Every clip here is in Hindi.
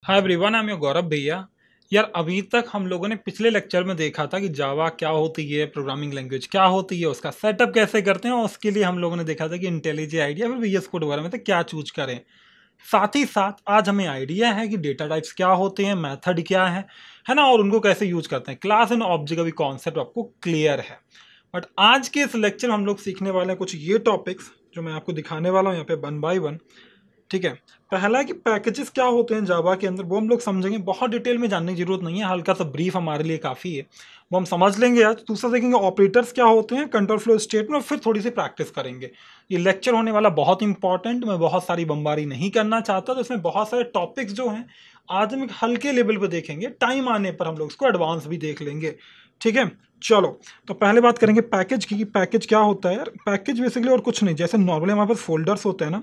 Hi everyone, I am your Gaurav भैया। यार अभी तक हम लोगों ने पिछले लेक्चर में देखा था कि जावा क्या होती है, प्रोग्रामिंग लैंग्वेज क्या होती है, उसका सेटअप कैसे करते हैं, और उसके लिए हम लोगों ने देखा था कि इंटेलिजे आइडिया फिर VS कोड वगैरह में तो क्या चूज करें। साथ ही साथ आज हमें आइडिया है कि डेटा टाइप्स क्या होते हैं, मेथड क्या है ना, और उनको कैसे यूज करते हैं। क्लास एंड ऑब्जेक्ट का भी कॉन्सेप्ट आपको क्लियर है। बट आज के इस लेक्चर में हम लोग सीखने वाले हैं कुछ ये टॉपिक्स जो मैं आपको दिखाने वाला हूँ यहाँ पे वन बाय वन। ठीक है। पहला है कि पैकेजेस क्या होते हैं जावा के अंदर, वो हम लोग समझेंगे। बहुत डिटेल में जानने की जरूरत नहीं है, हल्का सा ब्रीफ हमारे लिए काफ़ी है, वो हम समझ लेंगे आज। दूसरा देखेंगे ऑपरेटर्स क्या होते हैं कंट्रोल फ्लो स्टेट में, और फिर थोड़ी सी प्रैक्टिस करेंगे। ये लेक्चर होने वाला बहुत इंपॉर्टेंट, मैं बहुत सारी बमबारी नहीं करना चाहता, तो इसमें बहुत सारे टॉपिक्स जो हैं आज हम एक हल्के लेवल पर देखेंगे, टाइम आने पर हम लोग इसको एडवांस भी देख लेंगे। ठीक है, चलो। तो पहले बात करेंगे पैकेज की। पैकेज क्या होता है यार? पैकेज बेसिकली और कुछ नहीं, जैसे नॉर्मली हमारे पास फोल्डर्स होते हैं ना,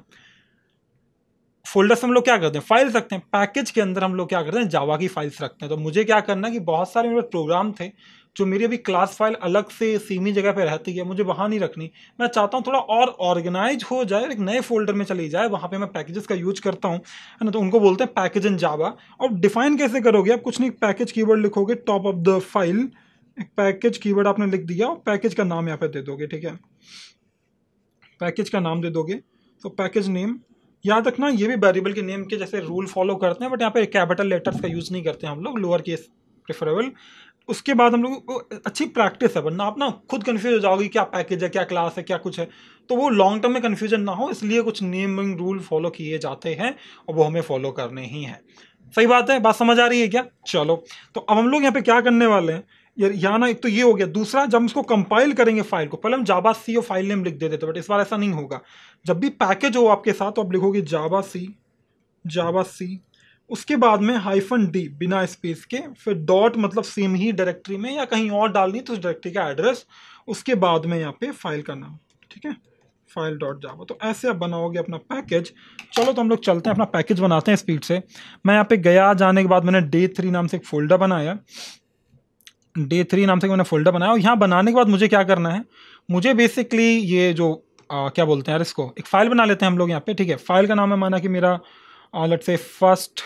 फोल्डर्स हम लोग क्या करते हैं, फाइल्स रखते हैं। पैकेज के अंदर हम लोग क्या करते हैं, जावा की फाइल्स रखते हैं। तो मुझे क्या करना है कि बहुत सारे मेरे प्रोग्राम थे जो मेरी अभी क्लास फाइल अलग से सीमी जगह पे रहती है, मुझे वहाँ नहीं रखनी। मैं चाहता हूँ थोड़ा और ऑर्गेनाइज हो जाए, एक नए फोल्डर में चली जाए, वहाँ पे मैं पैकेजेस का यूज करता हूँ, है ना। तो उनको बोलते हैं पैकेज इन जावा। और डिफाइन कैसे करोगे आप? कुछ नहीं, पैकेज कीवर्ड लिखोगे टॉप ऑफ द फाइल, एक पैकेज कीवर्ड आपने लिख दिया और पैकेज का नाम यहाँ पे दे दोगे। ठीक है, पैकेज का नाम दे दोगे। तो पैकेज नेम, याद रखना ये भी वेरिएबल के नेम के जैसे रूल फॉलो करते हैं, बट यहाँ पे कैपिटल लेटर्स का यूज़ नहीं करते हैं हम लोग, लोअर केस प्रेफरेबल। उसके बाद हम लोग को अच्छी प्रैक्टिस है, वरना आप ना खुद कंफ्यूज हो जाओगे क्या पैकेज है, क्या क्लास है, क्या कुछ है। तो वो लॉन्ग टर्म में कन्फ्यूजन ना हो, इसलिए कुछ नेमिंग रूल फॉलो किए जाते हैं, और वो हमें फॉलो करने ही हैं। सही बात है, बात समझ आ रही है क्या? चलो, तो अब हम लोग यहाँ पे क्या करने वाले हैं यार, यहाँ ना एक तो ये हो गया। दूसरा, जब हम इसको कंपाइल करेंगे फाइल को, पहले हम जावा सी और फाइल नेम लिख देते थे, बट इस बार ऐसा नहीं होगा। जब भी पैकेज हो आपके साथ तो आप लिखोगे जावा सी, जावा सी, उसके बाद में -d बिना स्पेस के, फिर डॉट, मतलब सेम ही डायरेक्टरी में या कहीं और डालनी तो उस डायरेक्टरी का एड्रेस, उसके बाद में यहाँ पे फाइल का नाम। ठीक है, फाइल डॉट जावा। तो ऐसे आप बनाओगे अपना पैकेज। चलो, तो हम लोग चलते हैं अपना पैकेज बनाते हैं स्पीड से। मैं यहाँ पे गया, जाने के बाद मैंने day3 नाम से एक फोल्डर बनाया। day3 नाम से मैंने फोल्डर बनाया, और यहाँ बनाने के बाद मुझे क्या करना है, मुझे बेसिकली ये जो क्या बोलते हैं यार, इसको एक फाइल बना लेते हैं हम लोग यहाँ पे। ठीक है, फाइल का नाम है माना कि मेरा लेट्स से फर्स्ट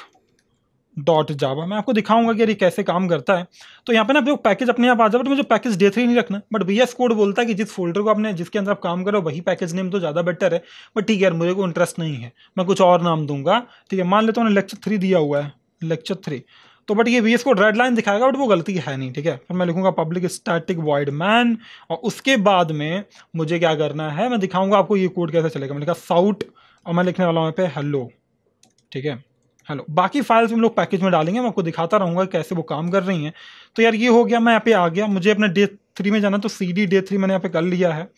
डॉट जावा। मैं आपको दिखाऊंगा कि ये कैसे काम करता है। तो यहाँ पे ना पैकेज अपने आप आ जाए, बट मुझे पैकेज day3 नहीं रखना। बट VS कोड बोलता है कि जिस फोल्डर को आपने, जिसके अंदर आप काम करो, वही पैकेज नेम तो ज़्यादा बेटर है। बट ठीक है यार, मुझे को इंटरेस्ट नहीं है, मैं कुछ और नाम दूंगा। ठीक है, मान लेता हूँ लेक्चर 3 दिया हुआ है, लेक्चर 3। तो बट ये VS कोड रेड लाइन दिखाएगा, बट वो गलती है नहीं। ठीक है, फिर मैं लिखूंगा पब्लिक स्टैटिक वॉइड मैन, और उसके बाद में मुझे क्या करना है, मैं दिखाऊंगा आपको ये कोड कैसे चलेगा। मैंने कहा साउट, और मैं लिखने वाला हूँ यहाँ पे हेलो। ठीक है, हेलो। बाकी फाइल्स हम लोग पैकेज में डालेंगे, मैं आपको दिखाता रहूँगा कैसे वो काम कर रही हैं। तो यार ये हो गया, मैं यहाँ पे आ गया। मुझे अपने day3 में जाना, तो CD day3 मैंने यहाँ पे कर लिया है।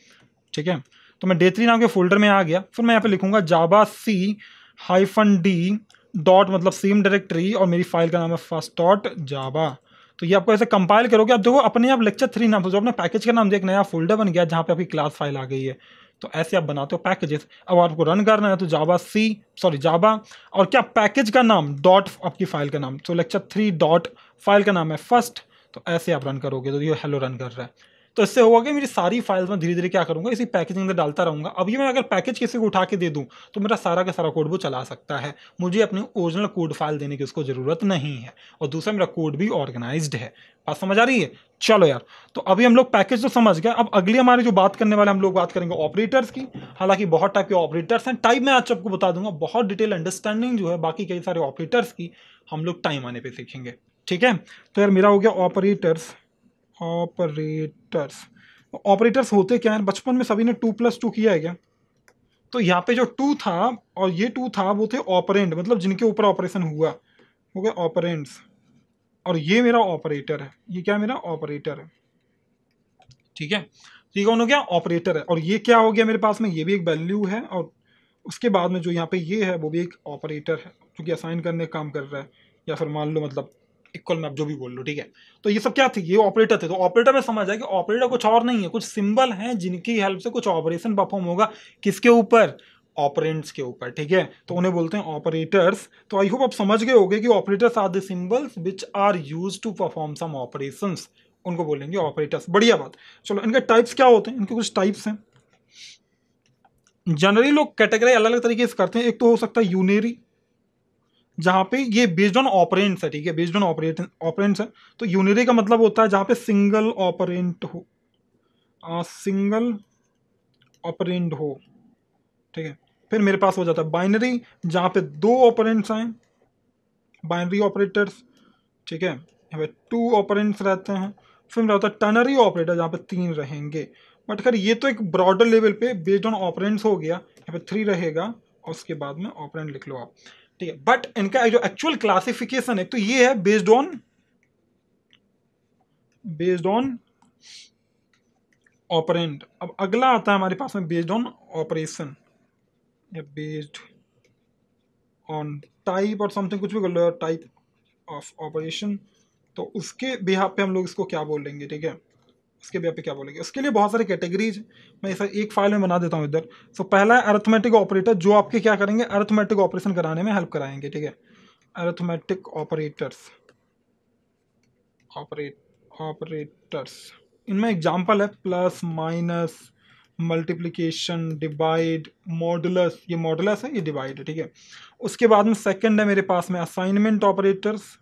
ठीक है, तो मैं day3 नाम के फोल्डर में आ गया। फिर मैं यहाँ पे लिखूंगा जावा सी -d डॉट, मतलब सेम डायरेक्टरी, और मेरी फाइल का नाम है फर्स्ट डॉट जावा। तो ये आपको ऐसे कंपाइल करोगे, आप देखो अपने आप लेक्चर 3 नाम, तो जो अपने पैकेज का नाम दिया, एक नया फोल्डर बन गया जहाँ पे आपकी क्लास फाइल आ गई है। तो ऐसे आप बनाते हो पैकेजेस। अब आपको रन करना है तो जावा, और क्या पैकेज का नाम डॉट आपकी फाइल का नाम, तो लेक्चर 3 डॉट फाइल का नाम है फर्स्ट। तो ऐसे आप रन करोगे, तो ये हेलो रन कर रहा है। तो इससे होगा कि मेरी सारी फाइल्स में धीरे धीरे क्या करूंगा, इसी पैकेज के अंदर डालता रहूंगा। अब ये मैं अगर पैकेज किसी को उठा के दे दूं, तो मेरा सारा का सारा कोड वो चला सकता है, मुझे अपनी ओरिजिनल कोड फाइल देने की उसको जरूरत नहीं है। और दूसरा, मेरा कोड भी ऑर्गेनाइज्ड है। बात समझ आ रही है? चलो यार, तो अभी हम लोग पैकेज तो समझ गए। अब अगली हमारी जो बात करने वाले, हम लोग बात करेंगे ऑपरेटर्स की। हालांकि बहुत टाइप के ऑपरेटर्स हैं, टाइप मैं आज आपको बता दूंगा। बहुत डिटेल अंडरस्टैंडिंग जो है बाकी कई सारे ऑपरेटर्स की, हम लोग टाइम आने पे सीखेंगे। ठीक है, तो यार मेरा हो गया ऑपरेटर्स। ऑपरेटर्स होते क्या है? बचपन में सभी ने 2+2 किया है क्या? तो यहाँ पे जो 2 था और ये 2 था, वो थे ऑपरेंड, मतलब जिनके ऊपर ऑपरेशन हुआ, हो गया ऑपरेंड्स। और ये मेरा ऑपरेटर है, ये क्या मेरा ऑपरेटर है। ठीक है, तो ये कौन हो गया? ऑपरेटर है। और ये क्या हो गया मेरे पास में? ये भी एक वैल्यू है, और उसके बाद में जो यहाँ पे ये है वो भी एक ऑपरेटर है, जो कि असाइन करने का काम कर रहा है, या फिर मान लो मतलब इक्वल में, आप जो भी बोल लो। ठीक है, तो ये सब क्या थे? ये ऑपरेटर थे। तो ऑपरेटर में समझ आया कि ऑपरेटर कुछ और नहीं है, कुछ सिंबल हैं जिनकी हेल्प से कुछ ऑपरेशन परफॉर्म होगा। किसके ऊपर? ऑपरेंड्स के ऊपर। ठीक है, तो उन्हें बोलते हैं ऑपरेटर्स। तो आई होप आप समझ गए होंगे कि operators are the symbols which are used to perform some operations, उनको बोलेंगे ऑपरेटर्स। बढ़िया बात। चलो, इनके टाइप्स क्या होते हैं? इनके कुछ टाइप्स हैं। जनरली लोग कैटेगरी अलग अलग तरीके से करते हैं। एक तो हो सकता है यूनेरी, जहाँ पे ये बेस्ड ऑन ऑपरेंट्स है, ठीक है, बेस्ड ऑन ऑपरेंट्स है। तो यूनिरी का मतलब होता है जहाँ पे सिंगल ऑपरेंट हो, सिंगल ऑपरेंड हो, ठीक है। फिर मेरे पास हो जाता है बाइनरी, जहाँ पे 2 ऑपरेंट्स आए, बाइनरी ऑपरेटर्स, ठीक है, यहाँ पे 2 ऑपरेंट्स रहते हैं। फिर मेरा होता है टर्नरी ऑपरेटर, जहाँ पे 3 रहेंगे। बट खैर ये तो एक ब्रॉडर लेवल पे बेस्ड ऑन ऑपरेंट्स हो गया, यहाँ पे 3 रहेगा और उसके बाद में ऑपरेंट लिख लो आप, ठीक है। बट इनका जो एक्चुअल क्लासिफिकेशन है तो ये है बेस्ड ऑन ऑपरेंट। अब अगला आता है हमारे पास में बेस्ड ऑन ऑपरेशन या बेस्ड ऑन टाइप और समथिंग, कुछ भी कर लो, टाइप ऑफ ऑपरेशन। तो उसके बिहाफ पे हम लोग इसको क्या बोलेंगे, ठीक है, उसके बिहाफ पे क्या बोलेंगे। उसके लिए बहुत सारी कैटेगरीज मैं इसे एक फाइल में बना देता हूँ इधर। सो पहला है अरिथमेटिक ऑपरेटर, जो आपके क्या करेंगे, अरिथमेटिक ऑपरेशन कराने में हेल्प कराएंगे, ठीक है। अरिथमेटिक ऑपरेटर्स इनमें एग्जाम्पल है plus, minus, multiplication, divide, modulus. ये मॉडुलस है, ये डिवाइड है, ठीक है। उसके बाद में सेकंड है मेरे पास में असाइनमेंट ऑपरेटर्स।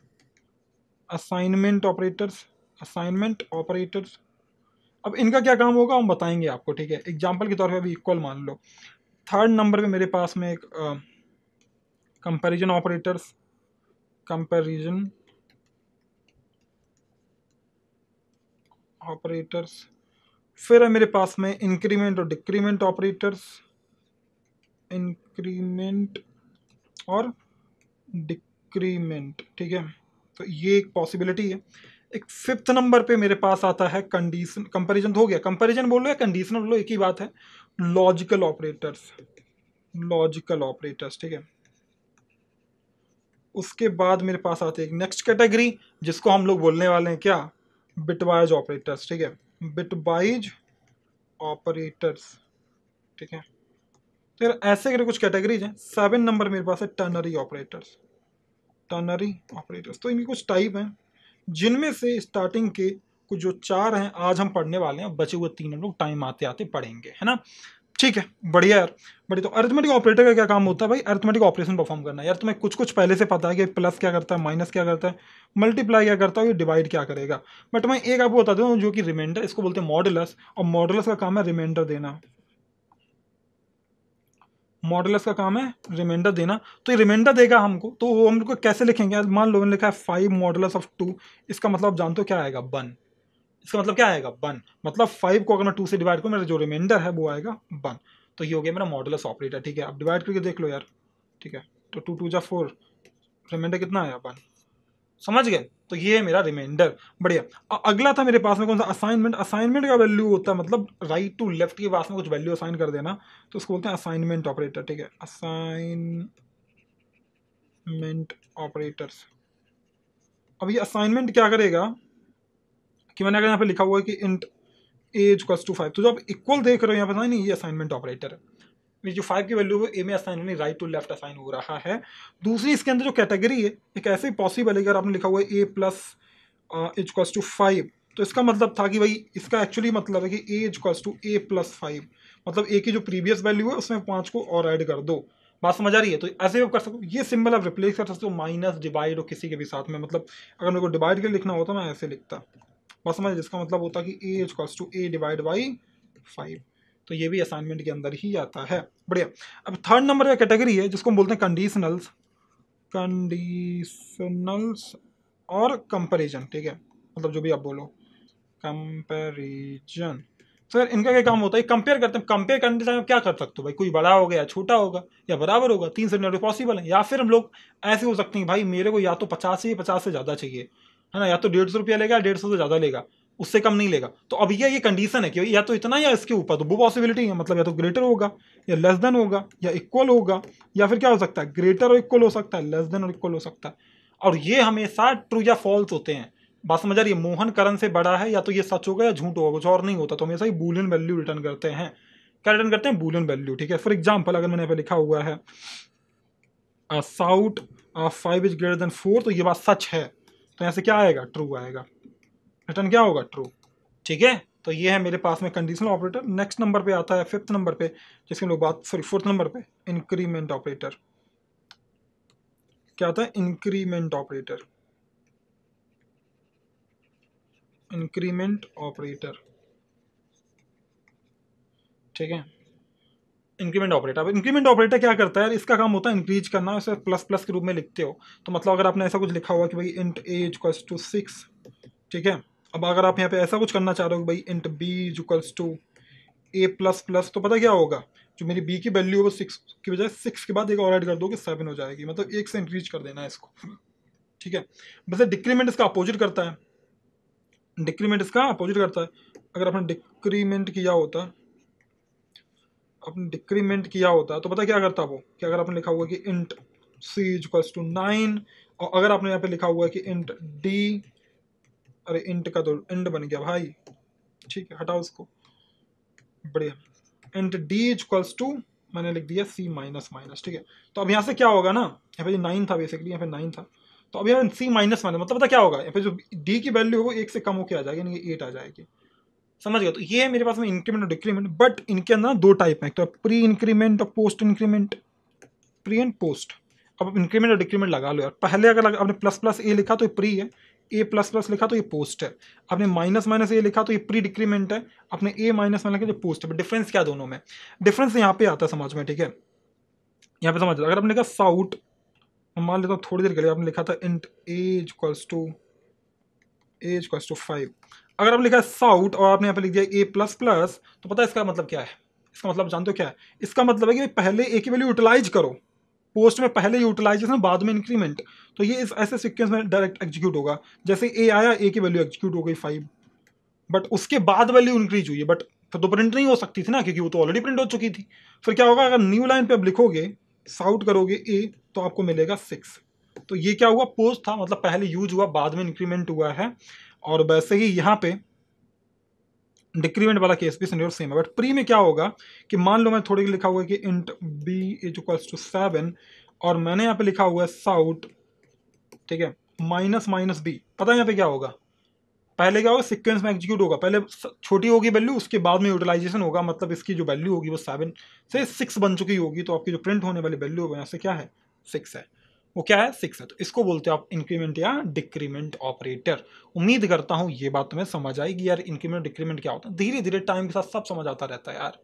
अब इनका क्या काम होगा हम बताएंगे आपको, ठीक है। एग्जाम्पल के तौर पे अभी इक्वल मान लो। थर्ड नंबर पे मेरे पास में एक कंपैरिजन ऑपरेटर्स। फिर है मेरे पास में इंक्रीमेंट और डिक्रीमेंट ऑपरेटर्स, ठीक है। तो ये एक पॉसिबिलिटी है। एक फिफ्थ नंबर पे मेरे पास आता है कंडीशन, कंपैरिजन हो गया, कंपैरिजन बोलो या कंडीशनल बोलो एक ही बात है, लॉजिकल ऑपरेटर्स, ठीक है। उसके बाद मेरे पास आते हैं एक नेक्स्ट कैटेगरी जिसको हम लोग बोलने वाले हैं क्या, बिटवाइज ऑपरेटर्स, ठीक है, बिटवाइज ऑपरेटर्स, ठीक है। तो यार ऐसे करके कुछ कैटेगरीज हैं। 7 नंबर मेरे पास है टर्नरी ऑपरेटर्स। तो इनकी कुछ टाइप हैं जिनमें से स्टार्टिंग के कुछ जो 4 हैं आज हम पढ़ने वाले हैं, बचे हुए 3 हम लोग टाइम आते आते पढ़ेंगे, है ना, ठीक है। बढ़िया यार, बढ़िया। तो अरिथमेटिक ऑपरेटर का क्या काम होता है भाई, अरिथमेटिक ऑपरेशन परफॉर्म करना। यार तुम्हें कुछ कुछ पहले से पता है कि प्लस क्या करता है, माइनस क्या करता है, मल्टीप्लाई क्या करता है, डिवाइड क्या करेगा। बट मैं एक आपको बता दूँ जो कि रिमाइंडर, इसको बोलते हैं मॉडुलस, और मॉडुलस का काम है रिमाइंडर देना। तो ये रिमाइंडर देगा हमको, तो वो हम लोग कैसे लिखेंगे। मान लो मैंने लिखा है 5 मॉडुलस ऑफ 2, इसका मतलब जानते हो क्या आएगा, 1। इसका मतलब क्या आएगा, 1। मतलब 5 को अगर मैं 2 से डिवाइड करूँ, मेरा जो रिमाइंडर है वो आएगा 1। तो ये हो गया मेरा मॉडुलस ऑपरेटर, ठीक है। अब डिवाइड करके देख लो यार, ठीक है। तो 2 2 जा 4, रिमाइंडर कितना आया, 1। समझ गए, तो ये है मेरा रिमाइंडर। बढ़िया। अगला था मेरे पास में कौन सा, असाइनमेंट का वैल्यू होता है मतलब राइट टू लेफ्ट के पास में कुछ वैल्यू असाइन कर देना, तो उसको बोलते हैं असाइनमेंट ऑपरेटर, ठीक है। Assignment operators. अब ये असाइनमेंट क्या करेगा कि मैंने अगर यहाँ पे लिखा हुआ है कि इंट एज इक्वल्स टू 5, तो जो आप इक्वल देख रहे हो यहाँ पे नहीं, ये असाइनमेंट ऑपरेटर है। ये जो 5 की वैल्यू है ए में असाइन होनी, राइट टू लेफ्ट असाइन हो रहा है। दूसरी इसके अंदर जो कैटेगरी है, एक ऐसे ही पॉसिबल है, अगर आपने लिखा हुआ है ए प्लस एज इक्वल्स टू 5, तो इसका मतलब था कि भाई इसका एक्चुअली मतलब है कि A equals to a plus 5, मतलब ए की जो प्रीवियस वैल्यू है उसमें 5 को और ऐड कर दो। बात समझ आ रही है। तो ऐसे आप कर सकते हो, ये सिंबल आप रिप्लेस कर सकते हो माइनस, डिवाइड और किसी के भी साथ में। मतलब अगर मेरे को डिवाइड के लिखना होता मैं ऐसे लिखता, बस समझ, जिसका मतलब होता कि A equals to A divide by 5। तो ये भी असाइनमेंट के अंदर ही आता है। बढ़िया। अब थर्ड नंबर का कैटेगरी है जिसको हम बोलते हैं कंडीशनल्स और कंपैरिजन, ठीक है। मतलब जो भी आप बोलो, कंपैरिजन। तो यार इनका क्या काम होता है, कंपेयर करते हैं। कंपेयर करने टाइम क्या कर सकते हो भाई, कोई बड़ा होगा या छोटा होगा या बराबर होगा, 3 सिनेरियो पॉसिबल है। या फिर हम लोग ऐसे हो सकते हैं, भाई मेरे को या तो 50 चाहिए, 50 से ज़्यादा चाहिए, है ना, या तो 150 रुपया लेगा, 150 से ज़्यादा लेगा, उससे कम नहीं लेगा। तो अब ये कंडीशन है कि या तो इतना या इसके ऊपर, तो वो पॉसिबिलिटी है, मतलब या तो ग्रेटर होगा या लेस देन होगा या इक्वल होगा, या फिर क्या हो सकता है, ग्रेटर और इक्वल हो सकता है, लेस देन और इक्वल हो सकता है। और ये हमेशा ट्रू या फॉल्स होते हैं। बात समझ आ रही है, मोहन करण से बड़ा है, या तो ये सच होगा या झूठ होगा, कुछ और नहीं होता। तो हमेशा ही बूलियन वैल्यू रिटर्न करते हैं। क्या रिटर्न करते हैं, बूलियन वैल्यू, ठीक है। फॉर एग्जाम्पल अगर मैंने यहाँ पे लिखा हुआ है साउट 5 इज ग्रेटर देन 4, तो ये बात सच है, तो यहाँ से क्या आएगा, ट्रू आएगा, रिटर्न क्या होगा, ट्रू, ठीक है। तो ये है मेरे पास में कंडीशनल ऑपरेटर। नेक्स्ट नंबर पे आता है फिफ्थ नंबर पे, जिसके लोग बात, सॉरी फोर्थ नंबर पे, इंक्रीमेंट ऑपरेटर, क्या आता है, इंक्रीमेंट ऑपरेटर, इंक्रीमेंट ऑपरेटर, ठीक है। इंक्रीमेंट ऑपरेटर, अब इंक्रीमेंट ऑपरेटर क्या करता है यार, इसका काम होता है इंक्रीज करना, इसे प्लस प्लस के रूप में लिखते हो। तो मतलब अगर आपने ऐसा कुछ लिखा हुआ कि भाई इंट ए इक्वल्स टू 6, ठीक है। अब अगर आप यहाँ पे ऐसा कुछ करना चाह रहे हो कि भाई int b equals to a plus plus, तो पता क्या होगा, जो मेरी बी की वैल्यू है वो 6 की बजाय 6 के बाद एक और ऐड कर दोगे 7 हो जाएगी, मतलब एक से इंक्रीज कर देना है इसको, ठीक है। वैसे डिक्रीमेंट इसका अपोजिट करता है, डिक्रीमेंट इसका अपोजिट करता है। अगर आपने डिक्रीमेंट किया होता, आपने डिक्रीमेंट किया होता तो पता क्या करता वो, कि अगर आपने लिखा हुआ कि इंट सी इक्वल्स टू 9, और अगर आपने यहाँ पे लिखा हुआ है कि इंट डी, अरे इंट का तो इंड बन गया भाई, ठीक है हटाओ उसको, बढ़िया, इंट डी इक्वल्स टू, मैंने लिख दिया सी माइनस माइनस, ठीक है। तो अब यहाँ से क्या होगा ना, यहाँ पे 9 था बेसिकली, यहाँ पे 9 था, तो अब यहाँ सी माइनस माइनस मतलब पता क्या होगा, यहाँ पे जो डी की वैल्यू है वो 1 से कम होकर आ जाएगी, यानी कि 8 आ जाएगी, समझ गया। तो ये है मेरे पास में इंक्रीमेंट और डिक्रीमेंट, बट इनके अंदर दो टाइप है, तो प्री इंक्रीमेंट और post increment, pre and post. अब आप इंक्रीमेंट और डिक्रीमेंट लगा लो यार, पहले अगर आपने प्लस प्लस ए लिखा तो ये प्री है, ए प्लस प्लस लिखा तो ये पोस्ट है, आपने माइनस माइनस ए लिखा तो ये प्री डिक्रीमेंट है, आपने ए माइनस माइनस लिखा तो पोस्ट है। डिफरेंस क्या दोनों में, डिफरेंस यहाँ पे आता है समझ में, ठीक है। यहाँ पे समझ, अगर आपने लिखा साउट, मान लेता हूँ थोड़ी देर के लिए आपने लिखा था इंट एज इक्वल्स टू 5, अगर आपने लिखा है साउट और आपने यहाँ पे लिख दिया ए प्लस प्लस, तो पता है इसका मतलब क्या है, इसका मतलब जानते हो क्या है, इसका मतलब है कि पहले ए की वैल्यू यूटिलाइज करो, पोस्ट में पहले यूटिलाइजेशन बाद में इंक्रीमेंट, तो ये इस ऐसे सीक्वेंस में डायरेक्ट एग्जीक्यूट होगा। जैसे ए आया, ए की वैल्यू एग्जीक्यूट हो गई 5, बट उसके बाद वैल्यू इंक्रीज हुई है, बट फिर तो प्रिंट नहीं हो सकती थी ना, क्योंकि वो तो ऑलरेडी प्रिंट हो चुकी थी। फिर क्या होगा, अगर न्यू लाइन पे अब लिखोगे, साउट करोगे ए, तो आपको मिलेगा 6। तो ये क्या हुआ, पोस्ट था, मतलब पहले यूज हुआ बाद में इंक्रीमेंट हुआ है। और वैसे ही यहाँ पे डिक्रीमेंट वाला केस भी सिनेरियो सेम है, बट प्री में क्या होगा कि मान लो मैं थोड़ी लिखा हुआ है कि int b is equals to 7, और मैंने यहाँ पे लिखा हुआ है साउट, ठीक है, माइनस माइनस बी, पता है यहाँ पे क्या होगा, पहले क्या होगा, सीक्वेंस में एग्जीक्यूट होगा, पहले छोटी होगी वैल्यू, उसके बाद में यूटिलाइजेशन होगा, मतलब इसकी जो वैल्यू होगी वो 7 से 6 बन चुकी होगी, तो आपकी जो प्रिंट होने वाली वैल्यू होगी यहाँ से क्या है, 6 है, वो क्या है, 6 है। तो इसको बोलते हो आप इंक्रीमेंट या डिक्रीमेंट ऑपरेटर। उम्मीद करता हूँ ये बात तुम्हें समझ आएगी यार, इंक्रीमेंट डिक्रीमेंट क्या होता है, धीरे धीरे टाइम के साथ सब समझ आता रहता है यार,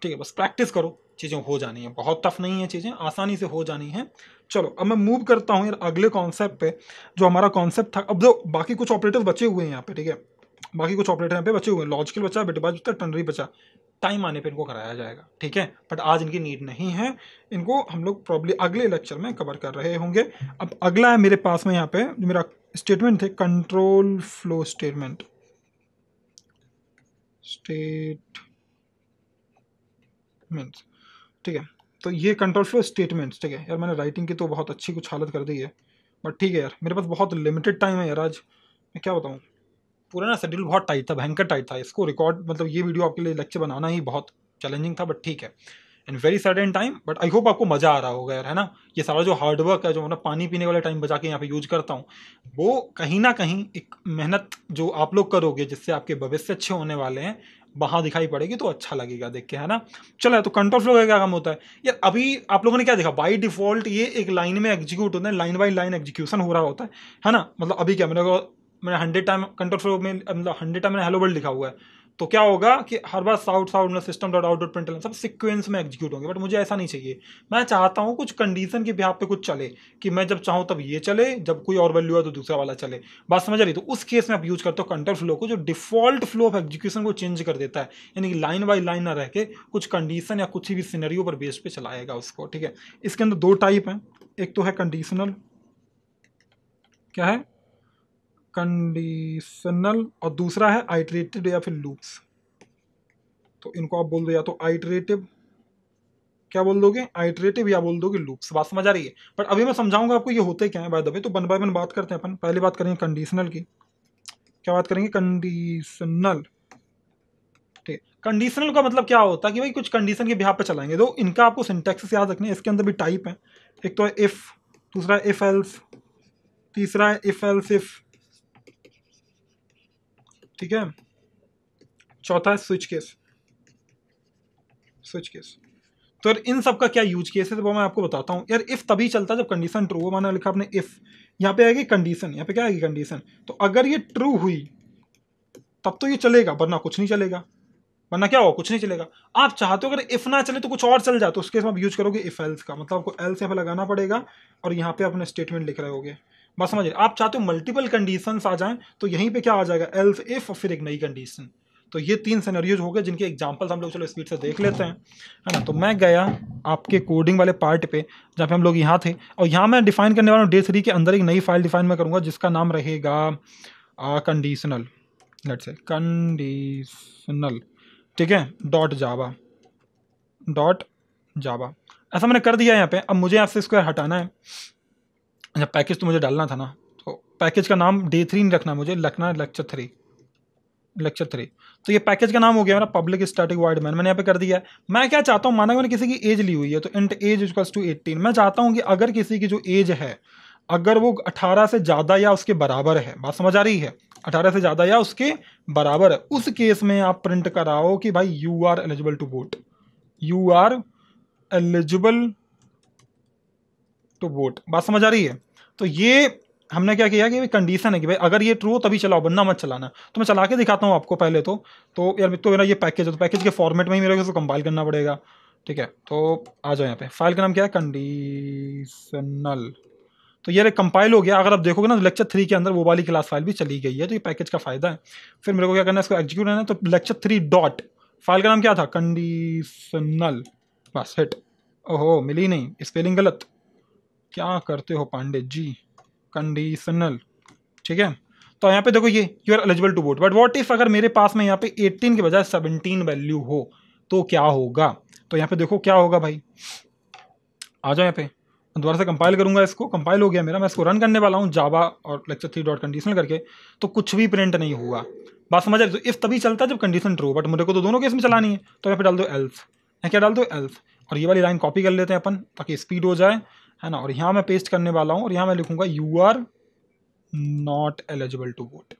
ठीक है। बस प्रैक्टिस करो, चीज़ें हो जानी है, बहुत टफ नहीं है, चीज़ें आसानी से हो जानी है। चलो अब मैं मूव करता हूँ यार अगले कॉन्सेप्ट पे, जो हमारा कॉन्सेप्ट था। अब जो बाकी कुछ ऑपरेटर्स बचे हुए हैं यहाँ पे, ठीक है, बाकी कुछ ऑपरेटर यहाँ पे बचे हुए हैं, लॉजिकल बचा, बिटबाज बचा, टर्नरी बचा, टाइम आने पे इनको कराया जाएगा, ठीक है, बट आज इनकी नीड नहीं है, इनको हम लोग प्रॉब्ली अगले लेक्चर में कवर कर रहे होंगे। अब अगला है मेरे पास में यहाँ पे जो मेरा स्टेटमेंट थे, कंट्रोल फ्लो स्टेटमेंट, ठीक है। तो ये कंट्रोल फ्लो स्टेटमेंट्स, ठीक है यार, मैंने राइटिंग की तो बहुत अच्छी कुछ हालत कर दी है, बट ठीक है यार, मेरे पास बहुत लिमिटेड टाइम है यार आज, मैं क्या बताऊँ, पूरा ना शेड्यूल बहुत टाइट था, भयंकर टाइट था, इसको रिकॉर्ड मतलब ये वीडियो आपके लिए लेक्चर बनाना ही बहुत चैलेंजिंग था, बट ठीक है, in very certain time, but I hope आपको मज़ा आ रहा होगा यार, है ना। ये सारा जो हार्डवर्क है, जो मैं पानी पीने वाले टाइम बचा के यहाँ पे यूज करता हूँ, वो कहीं ना कहीं एक मेहनत जो आप लोग करोगे, जिससे आपके भविष्य अच्छे होने वाले हैं, वहाँ दिखाई पड़ेगी, तो अच्छा लगेगा देख के, है ना। चलो तो कंट्रोल फ्लो का क्या काम होता है यार, अभी आप लोगों ने क्या देखा, बाई डिफॉल्ट ये एक लाइन में एग्जीक्यूट होता है, लाइन बाई लाइन एग्जीक्यूशन हो रहा होता है ना। मतलब अभी क्या मैंने 100 टाइम कंट्रोल फ्लो में, मतलब 100 टाइम मैंने हेलो वर्ल्ड लिखा हुआ है, तो क्या होगा कि हर बार साउट साउट में system dot out dot print सब सीक्वेंस में एग्जीक्यूट होंगे, बट मुझे ऐसा नहीं चाहिए। मैं चाहता हूँ कुछ कंडीशन के बिहाफ पे कुछ चले, कि मैं जब चाहूँ तब ये चले, जब कोई और वैल्यू है तो दूसरा वाला चले, बात समझ रही। तो उस केस में आप यूज करते हो कंट्रोल फ्लो को, जो डिफॉल्ट फ्लो ऑफ एग्जीक्यूशन को चेंज कर देता है, यानी कि लाइन बाई लाइन ना रह के कुछ कंडीशन या कुछ भी सिनेरियो पर बेस पे चलाएगा उसको, ठीक है। इसके अंदर दो टाइप हैं, एक तो है कंडीशनल, क्या है, कंडीशनल, और दूसरा है आइटरेटिव या फिर लूप्स। तो इनको आप बोल दो या तो आइटरेटिव, क्या बोल दोगे, आइटरेटिव, या बोल दोगे लूप्स। बात समझ आ रही है, बट अभी मैं समझाऊंगा आपको ये होते क्या है बाय द वे। तो वन बाय वन बात करते हैं अपन। पहले बात करेंगे कंडीशनल की, क्या बात करेंगे, कंडीशनल, ठीक है। कंडीशनल का मतलब क्या होता है कि भाई कुछ कंडीशन के बिहाफ पे चलाएंगे, तो इनका आपको सिंटैक्स याद रखना है। इसके अंदर भी टाइप है, एक तो है इफ, दूसरा है इफ एल्स, तीसरा है इफ एल्स इफ, ठीक है, चौथा है स्विच केस, स्विच केस। तो यार इन सब का क्या यूज केस है वो मैं आपको बताता हूँ। यार इफ तभी चलता है जब कंडीशन ट्रू हो। मैंने लिखा अपने इफ, यहाँ पे आएगी कंडीशन, यहाँ पे क्या आएगी कंडीशन। तो अगर ये ट्रू हुई तब तो ये चलेगा, वरना कुछ नहीं चलेगा। वरना क्या होगा, कुछ नहीं चलेगा। आप चाहते हो अगर इफ ना चले तो कुछ और चल जाए, तो उसके आप यूज करोगे इफ एल्स का, मतलब आपको एल्स यहाँ पे लगाना पड़ेगा और यहाँ पे अपने स्टेटमेंट लिख रहे होगे। बस समझिए, आप चाहते हो मल्टीपल कंडीशंस आ जाएं तो यहीं पे क्या आ जाएगा, एल्स इफ और फिर एक नई कंडीशन। तो ये 3 सिनेरियोज हो गए जिनके एग्जांपल्स हम लोग चलो स्पीड से देख लेते हैं, है ना। तो मैं गया आपके कोडिंग वाले पार्ट पे जहाँ पे हम लोग यहाँ थे, और यहाँ मैं डिफाइन करने वाला हूँ डे 3 के अंदर एक नई फाइल डिफाइन मैं करूँगा जिसका नाम रहेगा कंडीशनल, लेट्स से कंडीशनल, ठीक है, डॉट जावा। ऐसा मैंने कर दिया यहाँ पे। अब मुझे आपसे इसको हटाना है, जब पैकेज तो मुझे डालना था ना, तो पैकेज का नाम डे 3 नहीं रखना, मुझे रखना है लेक्चर 3। तो ये पैकेज का नाम हो गया मेरा पब्लिक स्टैटिक वॉइड मैन, मैंने यहाँ पे कर दिया है। मैं क्या चाहता हूँ, माना मैंने किसी की एज ली हुई है, तो इंट एज इक्वल्स टू 18। मैं चाहता हूँ कि अगर किसी की जो एज है अगर वो 18 से ज़्यादा या उसके बराबर है, बात समझ आ रही है, 18 से ज़्यादा या उसके बराबर है, उस केस में आप प्रिंट कराओ कि भाई you are eligible to vote, you are eligible to vote. बात समझ आ रही है। तो ये हमने क्या किया कि कंडीशन है कि भाई अगर ये ट्रू हो तभी चलाओ, वरना मत चलाना। तो मैं चला के दिखाता हूँ आपको पहले तो यार तो मेरा ये पैकेज है, तो पैकेज के फॉर्मेट में ही मेरे को इसको कंपाइल करना पड़ेगा, ठीक है। तो आ जाओ यहाँ पे, फाइल का नाम क्या है, कंडीशनल। तो ये कंपाइल हो गया। अगर आप देखोगे ना लेक्चर 3 के अंदर वो वाली क्लास फाइल भी चली गई है, तो ये पैकेज का फायदा है। फिर मेरे को क्या करना है, इसको एग्जीक्यूट करना है। तो लेक्चर 3 डॉट फाइल का नाम क्या था, कंडीशनल, बस हिट। ओहो मिली नहीं, स्पेलिंग गलत, क्या करते हो पांडे जी, कंडीशनल, ठीक है। तो यहाँ पे देखो ये you are eligible to vote, but what if अगर मेरे पास में यहाँ पे 18 के बजाय 17 वैल्यू हो तो क्या होगा। तो यहाँ पे देखो क्या होगा भाई, आ जाओ यहाँ पे, दोबारा से कंपाइल करूंगा इसको, कंपाइल हो गया मेरा, मैं इसको रन करने वाला हूँ जावा और लेक्चर 3 डॉट कंडीशनल करके, तो कुछ भी प्रिंट नहीं हुआ। बात समझ आ रही। तो इफ तभी चलता है जब कंडीशन ट्रू, बट मुझे को तो दोनों केस में चलानी है, तो यहाँ पे डाल दो एल्स, यहाँ क्या डाल दो एल्स, और ये वाली लाइन कॉपी कर लेते हैं अपन ताकि स्पीड हो जाए, है ना। और यहाँ मैं पेस्ट करने वाला हूँ और यहाँ मैं लिखूंगा you are not eligible to vote.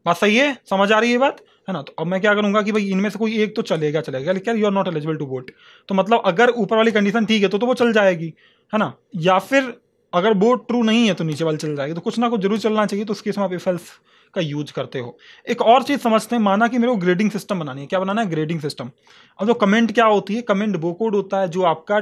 बात सही है, समझ आ रही है बात, है ना। तो अब मैं क्या करूंगा कि भाई इनमें से कोई एक तो चलेगा, लेकिन you are not eligible to vote, तो मतलब अगर ऊपर वाली कंडीशन ठीक है तो वो चल जाएगी, है ना। या फिर अगर वो ट्रू नहीं है तो नीचे वाली चल जाएगी। तो कुछ ना कुछ जरूर चलना चाहिए, तो उस केस में आप इफ एल्स का यूज करते हो। एक और चीज समझते हैं, माना कि मेरे को ग्रेडिंग सिस्टम बनानी है। क्या बनाना है, ग्रेडिंग सिस्टम। अब जो कमेंट क्या होती है, कमेंट वो कोड होता है जो आपका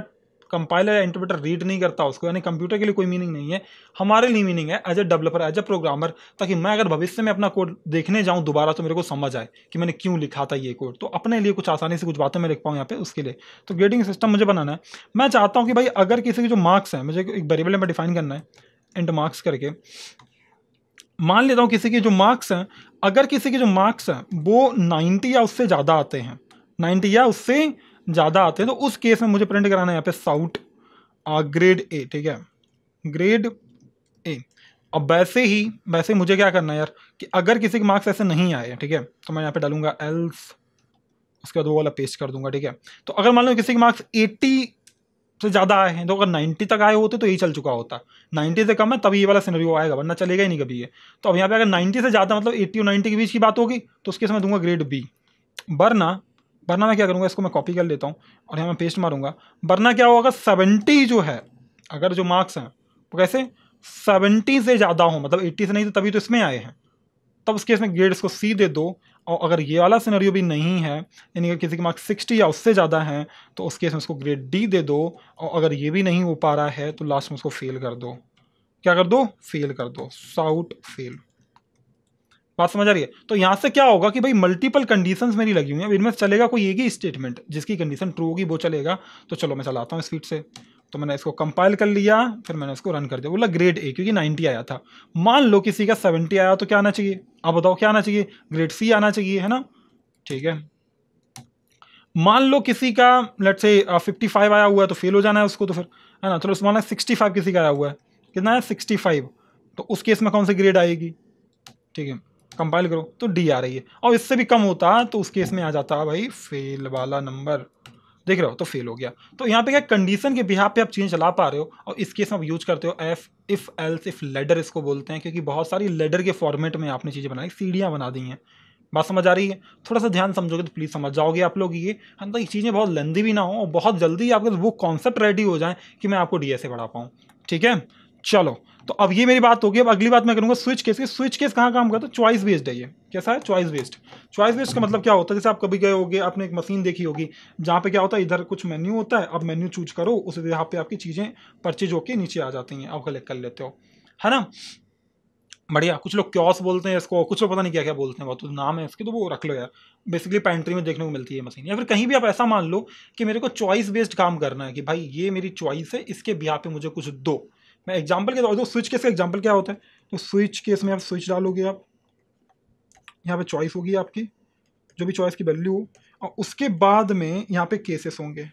कंपाइलर या इंटरप्रेटर रीड नहीं करता उसको, यानी कंप्यूटर के लिए कोई मीनिंग नहीं है, हमारे लिए मीनिंग है as a developer, as a programmer, ताकि मैं अगर भविष्य में अपना कोड देखने जाऊं दोबारा तो मेरे को समझ आए कि मैंने क्यों लिखा था ये कोड, तो अपने लिए कुछ आसानी से कुछ बातें मैं लिख पाऊँ यहाँ पे, उसके लिए तो ग्रेडिंग सिस्टम मुझे बनाना है। मैं चाहता हूँ कि भाई अगर किसी के जो मार्क्स हैं, मुझे एक वेरिएबल में डिफाइन करना है इंट मार्क्स करके, मान लेता हूँ किसी के जो मार्क्स हैं, अगर किसी के जो मार्क्स हैं वो 90 या उससे ज़्यादा आते हैं, 90 या उससे ज़्यादा आते हैं, तो उस केस में मुझे प्रिंट कराना है यहाँ पे साउट ग्रेड ए, ठीक है, ग्रेड ए। अब वैसे मुझे क्या करना है यार, कि अगर किसी के मार्क्स ऐसे नहीं आए, ठीक है, तो मैं यहाँ पे डालूंगा एल्स, उसके बाद वो वाला पेस्ट कर दूंगा, ठीक है। तो अगर मान लो किसी के मार्क्स 80 से ज़्यादा आए हैं, तो अगर 90 तक आए होते तो यही चल चुका होता, 90 से कम है तभी ये वाला सिनेरियो आएगा, वरना चलेगा ही नहीं कभी ये। तो अब यहाँ पे अगर 90 से ज़्यादा मतलब 80 और 90 के बीच की बात होगी तो उसके समय दूंगा ग्रेड बी। वरना मैं क्या करूँगा, इसको मैं कॉपी कर लेता हूँ और यहाँ मैं पेस्ट मारूंगा। वरना क्या होगा, 70 जो है, अगर जो मार्क्स हैं वो कैसे 70 से ज़्यादा हो, मतलब 80 से नहीं तो तभी तो इसमें आए हैं, तब उस केस में ग्रेड इसको सी दे दो। और अगर ये वाला सिनेरियो भी नहीं है, यानी अगर किसी के मार्क्स 60 या उससे ज़्यादा हैं, तो उस केस में उसको ग्रेड डी दे दो। और अगर ये भी नहीं हो पा रहा है तो लास्ट में उसको फेल कर दो, क्या कर दो, फेल कर दो, साउट फेल। बात समझ आ रही है। तो यहाँ से क्या होगा कि भाई मल्टीपल कंडीशंस मेरी लगी हुई हैं, इनमें चलेगा कोई एक ही स्टेटमेंट जिसकी कंडीशन ट्रू होगी वो चलेगा। तो चलो मैं चलाता हूँ स्पीड से। तो मैंने इसको कंपाइल कर लिया, फिर मैंने इसको रन कर दिया, बोला ग्रेड ए, क्योंकि 90 आया था। मान लो किसी का 70 आया तो क्या आना चाहिए, अब बताओ क्या आना चाहिए, ग्रेड सी आना चाहिए, है ना, ठीक है। मान लो किसी का लेट्स से 55 आया हुआ है तो फेल हो जाना है उसको, तो फिर, है ना। चलो मान लो 65 किसी का आया हुआ है, कितना है 65, तो उस केस में कौन सी ग्रेड आएगी, ठीक है, कंपाइल करो तो डी आ रही है। और इससे भी कम होता तो उस केस में आ जाता भाई फेल वाला नंबर, देख रहे हो, तो फेल हो गया। तो यहाँ पे क्या कंडीशन के बिहाफ पे आप चीज़ें चला पा रहे हो, और इस केस में आप यूज करते हो इफ एल्स इफ लेडर इसको बोलते हैं, क्योंकि बहुत सारी लेडर के फॉर्मेट में आपने चीज़ें बनाई, सीढ़ियाँ बना दी हैं, बात समझ आ रही है? थोड़ा सा ध्यान समझोगे तो प्लीज़ समझ जाओगे आप लोग ये, हम तो ये चीज़ें बहुत लेंदी भी ना हो और बहुत जल्दी आपके वो कॉन्सेप्ट रेडी हो जाए कि मैं आपको डीएसए पढ़ा पाऊँ। ठीक है, चलो। तो अब ये मेरी बात होगी। अब अगली बात मैं करूँगा स्विच केस की। स्विच केस कहाँ काम करता है? चॉइस बेस्ड है ये। कैसा है? Choice based. चॉइस बेस्ड का मतलब क्या होता है? जैसे आप कभी गए होगे, आपने एक मशीन देखी होगी जहाँ पे क्या होता है, इधर कुछ मेन्यू होता है, आप मेन्यू चूज करो, उस यहाँ पे आपकी चीज़ें परचेज होके नीचे आ जाती हैं, आप कलेक्ट कर लेते हो, है ना? बढ़िया। कुछ लोग क्योस बोलते हैं इसको, कुछ लोग पता नहीं क्या क्या बोलते हैं, बहुत तो नाम है इसके, तो वो रख लो यार। बेसिकली पेंट्री में देखने को मिलती है मशीन। या फिर कहीं भी आप ऐसा मान लो कि मेरे को चॉइस बेस्ड काम करना है कि भाई ये मेरी चॉइस है, इसके बिहार पे मुझे कुछ दो। मैं एग्जाम्पल के तौर पर, स्विच केस का एग्जाम्पल क्या होता है? तो स्विच केस में आप स्विच डालोगे, आप यहाँ पे चॉइस होगी आपकी, जो भी चॉइस की वैल्यू हो, और उसके बाद में यहाँ पे केसेस होंगे।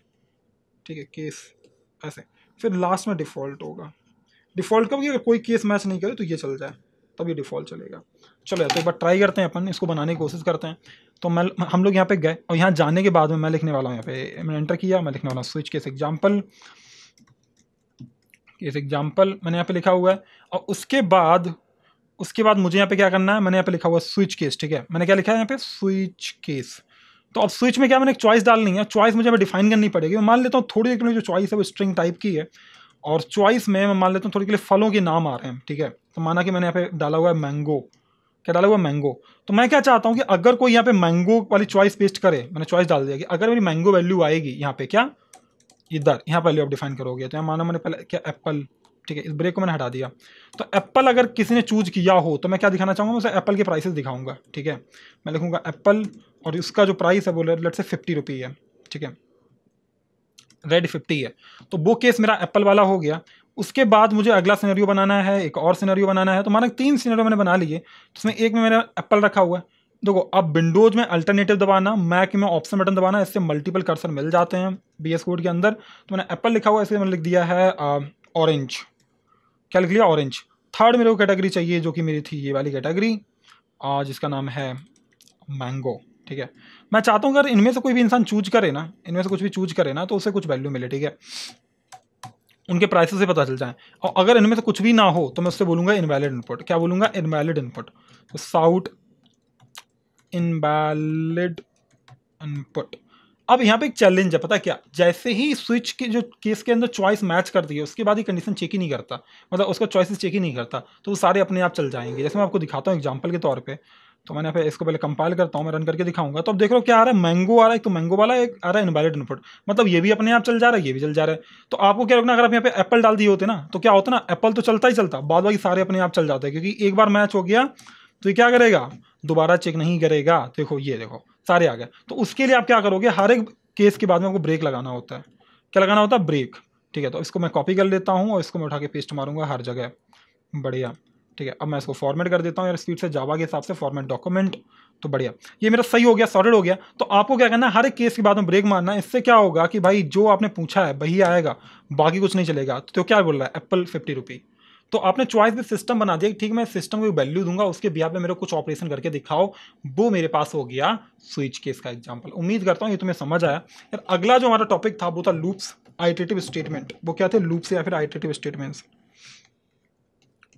ठीक है, केस ऐसे, फिर लास्ट में डिफ़ॉल्ट होगा। डिफ़ॉल्ट कब? अगर कोई केस मैच नहीं करे तो ये चल जाए, तब ये डिफ़ॉल्ट चलेगा। चलो यार, तो एक बार ट्राई करते हैं, अपन इसको बनाने की कोशिश करते हैं। तो मैं हम लोग यहाँ पे गए और यहाँ जाने के बाद में मैं लिखने वाला हूँ, यहाँ पे मैंने एंटर किया, मैं लिखने वाला हूँ switch case example. Case example मैंने यहाँ पे लिखा हुआ है। और उसके बाद मुझे यहाँ पे क्या करना है? मैंने यहाँ पे लिखा हुआ स्विच केस। ठीक है, मैंने क्या लिखा है यहाँ पे? Switch case. तो अब स्विच में क्या, मैंने एक चॉइस डालनी है। चॉइस मुझे डिफाइन करनी पड़ेगी। मैं मान लेता हूँ थोड़ी देर के लिए जो चॉइस है वो स्ट्रिंग टाइप की है, और चॉइस में मैं मान लेता हूँ थोड़ी के लिए फलों के नाम आ रहे हैं। ठीक है, तो माना कि मैंने यहाँ पे डाला हुआ है मैंगो। क्या डाला हुआ है? मैंगो। तो मैं क्या चाहता हूँ कि अगर कोई यहाँ पे मैंगो वाली चॉइस पेस्ट करे, मैंने चॉइस डाल दिया कि अगर मेरी मैंगो वैल्यू आएगी यहाँ पे, क्या इधर यहाँ वैल्यू आप डिफाइन करोगे, तो यहाँ माना मैंने पहले क्या, एप्पल। ठीक है, इस ब्रेक को मैंने हटा दिया। तो एप्पल अगर किसी ने चूज किया हो तो मैं क्या दिखाना चाहूँगा? मैं उसे एप्पल के प्राइसेस दिखाऊंगा। ठीक है, मैं लिखूंगा एप्पल, और इसका जो प्राइस है वो लेट से 50 रुपये है। ठीक है, रेड 50 है। तो वो केस मेरा एप्पल वाला हो गया। उसके बाद मुझे अगला सिनेरियो बनाना है, एक और सिनेरियो बनाना है। तो माना 3 सिनेरियो मैंने बना लिए, जिसमें एक में मेरा एप्पल रखा हुआ है। देखो, अब विंडोज में अल्टरनेटिव दबाना, मैक में ऑप्शन बटन दबाना, इससे मल्टीपल कर्सर मिल जाते हैं बीएस कोड के अंदर। तो मैंने एप्पल लिखा हुआ है, इसलिए मैंने लिख दिया है ऑरेंज। क्या लिख लिया? ऑरेंज। थर्ड मेरे को कैटेगरी चाहिए, जो कि मेरी थी ये वाली कैटेगरी, जिसका नाम है मैंगो। ठीक है, मैं चाहता हूँ अगर इनमें से कोई भी इंसान चूज करे ना, इनमें से कुछ भी चूज करे ना, तो उसे कुछ वैल्यू मिले। ठीक है, उनके प्राइसेस से पता चल जाए। और अगर इनमें से कुछ भी ना हो तो मैं उससे बोलूँगा इनवैलिड इनपुट। क्या बोलूँगा? Invalid input. तो साउट इनवैलिड इनपुट। अब यहाँ पे एक चैलेंज है, पता है क्या? जैसे ही स्विच के जो केस के अंदर चॉइस मैच करती है, उसके बाद ही कंडीशन चेक ही नहीं करता, मतलब उसका चॉइसेस चेक ही नहीं करता, तो वो सारे अपने आप चल जाएंगे। जैसे मैं आपको दिखाता हूँ एग्जांपल के तौर पे। तो मैंने यहाँ पे इसको पहले कंपाइल करता हूँ, मैं रन करके दिखाऊंगा। तो अब देख लो क्या आ रहा है? मैंगो आ रहा है, एक तो मैंगो वाला, एक आ रहा है इनवैलिड इनपुट। मतलब ये भी अपने आप चल जा रहा है, ये भी चल जा रहा है। तो आपको क्या रखना, अगर आप यहाँ पे एप्पल डाल दिए होते ना, तो क्या होता ना, एप्पल तो चलता ही चलता, बाद बाकी सारे अपने आप चल जाते हैं, क्योंकि एक बार मैच हो गया तो ये क्या करेगा? दोबारा चेक नहीं करेगा। देखो, ये देखो सारे आ गए। तो उसके लिए आप क्या करोगे? हर एक केस के बाद में आपको ब्रेक लगाना होता है। क्या लगाना होता है? ब्रेक। ठीक है, तो इसको मैं कॉपी कर लेता हूँ और इसको मैं उठा के पेस्ट मारूंगा हर जगह। बढ़िया। ठीक है, अब मैं इसको फॉर्मेट कर देता हूँ यार, स्पीड से, जावा के हिसाब से फॉर्मेट डॉक्यूमेंट। तो बढ़िया, ये मेरा सही हो गया, सॉर्टेड हो गया। तो आपको क्या करना है? हर एक केस के बाद में ब्रेक मारना है। इससे क्या होगा कि भाई जो आपने पूछा है वही आएगा, बाकी कुछ नहीं चलेगा। तो क्या बोल रहा है? एप्पल 50 रुपये। तो आपने चॉइस में सिस्टम बना दिया, ठीक है, मैं सिस्टम को वैल्यू दूंगा, उसके बिहाफ में मेरे को कुछ ऑपरेशन करके दिखाओ। वो मेरे पास हो गया स्विच केस का एग्जांपल। उम्मीद करता हूँ ये तुम्हें समझ आया यार। अगला जो हमारा टॉपिक था वो था लूप्स, आइटरेटिव स्टेटमेंट। वो क्या थे? लूप्स या फिर आइटरेटिव स्टेटमेंट्स।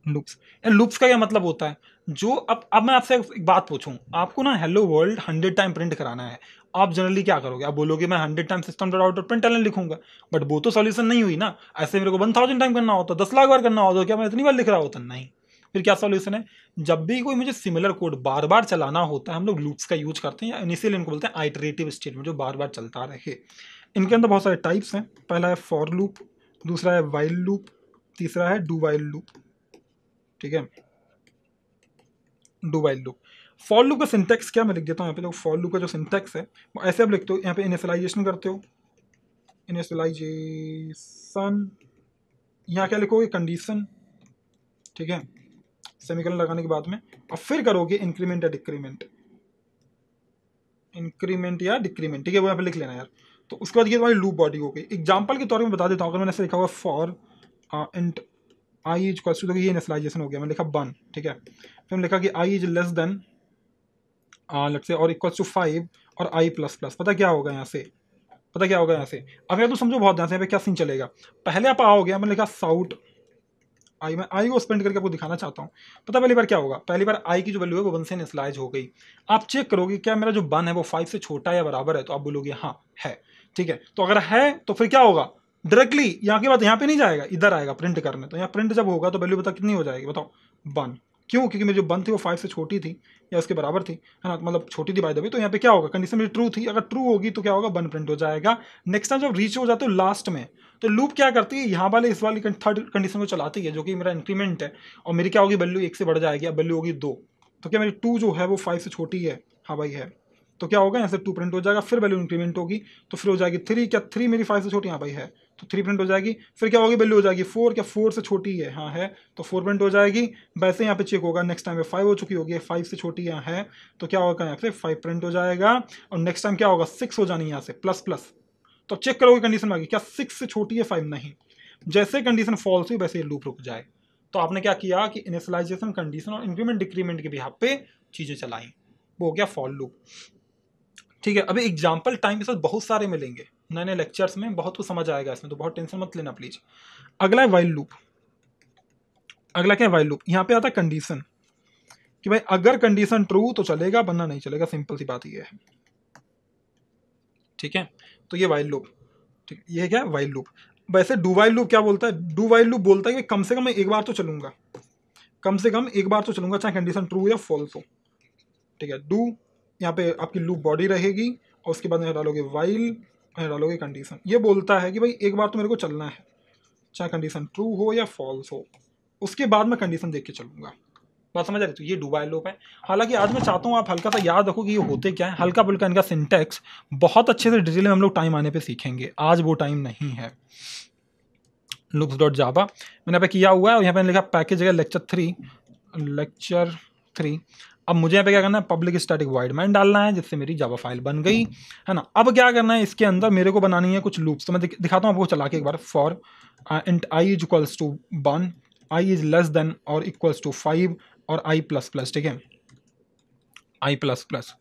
लूप्स। यार लूप्स का क्या मतलब होता है? जो अब मैं आपसे एक बात पूछूं, आपको ना हेलो वर्ल्ड 100 टाइम प्रिंट कराना है, आप जनरली क्या करोगे? आप बोलोगे मैं 100 time system dot out dot println लिखूंगा। बट वो तो सॉल्यूशन नहीं हुई ना। ऐसे मेरे को 1000 टाइम करना होता, 10 लाख बार करना होता, क्या मैं इतनी बार लिख रहा होता? नहीं। फिर क्या सॉल्यूशन है? जब भी कोई मुझे सिमिलर कोड बार बार चलाना होता है, हम लोग लूप्स का यूज करते हैं, या इनिशियल इनको बोलते हैं आइटरेटिव स्टेटमेंट, जो बार बार चलता रहे। इनके अंदर बहुत सारे टाइप्स हैं। पहला है फॉर लूप, दूसरा है वाइल लूप, तीसरा है डू वाइल लूप। ठीक है, do while loop. For loop का सिंटेक्स क्या, मैं लिख देता हूँ यहाँ पे। लोग फॉर लूप का जो सिंटेक्स है वो ऐसे आप लिखते हो, यहाँ पे इनिशियलाइजेशन करते हो, इनिशियलाइजेशन, यहाँ क्या लिखोगे? कंडीशन। ठीक है, सेमीकोलन लगाने के बाद में, और फिर करोगे इंक्रीमेंट या डिक्रीमेंट, इंक्रीमेंट या डिक्रीमेंट। ठीक है, वो यहाँ पे लिख लेना यार। तो उसके बाद ये तुम्हारी लूप बॉडी हो गई। एग्जाम्पल के तौर पर बता देता हूँ, अगर मैंने ऐसे लिखा हुआ for int I is equals to, ये इनिशियलाइजेशन हो गया, मैंने लिखा 1। ठीक है, फिर मैंने लिखा कि I is less than let's say और इक्वल्स टू 5 और आई प्लस प्लस। पता क्या होगा यहाँ से? पता क्या होगा यहाँ से? अब यार तो समझो बहुत ध्यान से, यहाँ पे क्या सीन चलेगा। पहले आप आओगे, मैंने लिखा साउट आई, मैं आई को स्पेंड करके आपको दिखाना चाहता हूँ। पता पहली बार क्या होगा, पहली बार आई की जो वैल्यू है वो 1 से इनिशियलाइज हो गई। आप चेक करोगे क्या मेरा जो 1 है वो 5 से छोटा या बराबर है, तो आप बोलोगे हाँ है, ठीक है। तो अगर है तो फिर क्या होगा, डायरेक्टली यहाँ के बाद यहाँ पे नहीं जाएगा, इधर आएगा प्रिंट करने। तो यहाँ प्रिंट जब होगा तो वैल्यू बता कितनी हो जाएगी, बताओ 1। क्यों, क्योंकि मेरी जो 1 थी वो 5 से छोटी थी या उसके बराबर थी, है ना, मतलब छोटी थी बाय द वे। तो यहाँ पे क्या होगा, कंडीशन मेरी ट्रू थी, अगर ट्रू होगी तो क्या होगा 1 प्रिंट हो जाएगा। नेक्स्ट टाइम जब रीच हो जाते हो लास्ट में, तो लूप क्या करती है, यहाँ वाले इस वाली थर्ड कंडीशन को चलाती है, जो कि मेरा इंक्रीमेंट है, और मेरी क्या होगी वैल्यू 1 से बढ़ जाएगी, अब वैल्यू होगी 2। तो क्या मेरी 2 जो है वो 5 से छोटी है, हाँ भाई है, तो क्या होगा यहाँ से 2 प्रिंट हो जाएगा। फिर वैल्यू इंक्रीमेंट होगी तो फिर हो जाएगी 3, क्या 3 मेरी 5 से छोटी, हाँ भाई है, तो 3 प्रिंट हो जाएगी। फिर क्या होगी वैल्यू हो जाएगी 4, क्या 4 से छोटी है, हाँ है, तो 4 प्रिंट हो जाएगी। वैसे यहाँ पे चेक होगा, नेक्स्ट टाइम में 5 हो चुकी होगी, 5 से छोटी यहाँ है, तो क्या होगा यहाँ से 5 प्रिंट हो जाएगा। और नेक्स्ट टाइम क्या होगा 6 हो जानी यहाँ से प्लस प्लस, तो चेक करोगे कंडीशन में आ गई क्या 6 से छोटी है 5 नहीं। जैसे कंडीशन फॉल्स हुई वैसे ये लूप रुक जाए। तो आपने क्या किया कि इनिशियलाइजेशन कंडीशन और इंक्रीमेंट डिक्रीमेंट के बिहाफ पे चीजें चलाई, वो हो गया फॉर लूप। ठीक है, अभी एग्जाम्पल टाइम के साथ बहुत सारे मिलेंगे नए नए लेक्चर्स में, बहुत कुछ समझ आएगा इसमें, तो बहुत टेंशन मत लेना प्लीज। अगला है वाइल लूप। अगला क्या है वाइल लूप, यहाँ पे आता है कंडीशन कि भाई अगर कंडीशन ट्रू तो चलेगा वरना नहीं चलेगा, सिंपल सी बात ये है। ठीक है, तो ये वाइल लूप, ठीक है, ये क्या है वाइल लूप। वैसे डू वाइल लूप क्या बोलता है, डू वाइल लूप बोलता है कि कम से कम मैं एक बार तो चलूंगा, कम से कम एक बार तो चलूंगा, चाहे कंडीशन ट्रू या फॉल्स हो। ठीक है, डू यहाँ पे आपकी लूप बॉडी रहेगी और उसके बाद में डालोगे वाइल, डालोगे कंडीशन। ये बोलता है कि भाई एक बार तो मेरे को चलना है, चाहे कंडीशन ट्रू हो या फॉल्स हो, उसके बाद मैं कंडीशन देख के चलूंगा। बात समझ आ रही, तो ये डू वाइल लूप है। हालांकि आज मैं चाहता हूँ आप हल्का सा याद रखो कि ये होते क्या है, हल्का फुल्का इनका सिंटेक्स बहुत अच्छे से डिटेल में हम लोग टाइम आने पे सीखेंगे, आज वो टाइम नहीं है। loops.java मैंने यहाँ पे किया हुआ है, और यहाँ पे लिखा पैकेज है लेक्चर 3। अब मुझे यहाँ पे क्या करना है, पब्लिक स्टैटिक वॉइड मैन डालना है, जिससे मेरी जावा फाइल बन गई है ना। अब क्या करना है, इसके अंदर मेरे को बनानी है कुछ लूप्स, तो मैं दिखाता हूँ आपको चला के एक बार। For int I is equals to 1, I is less than और इक्वल्स टू 5 और आई प्लस प्लस, ठीक है, आई प्लस प्लस।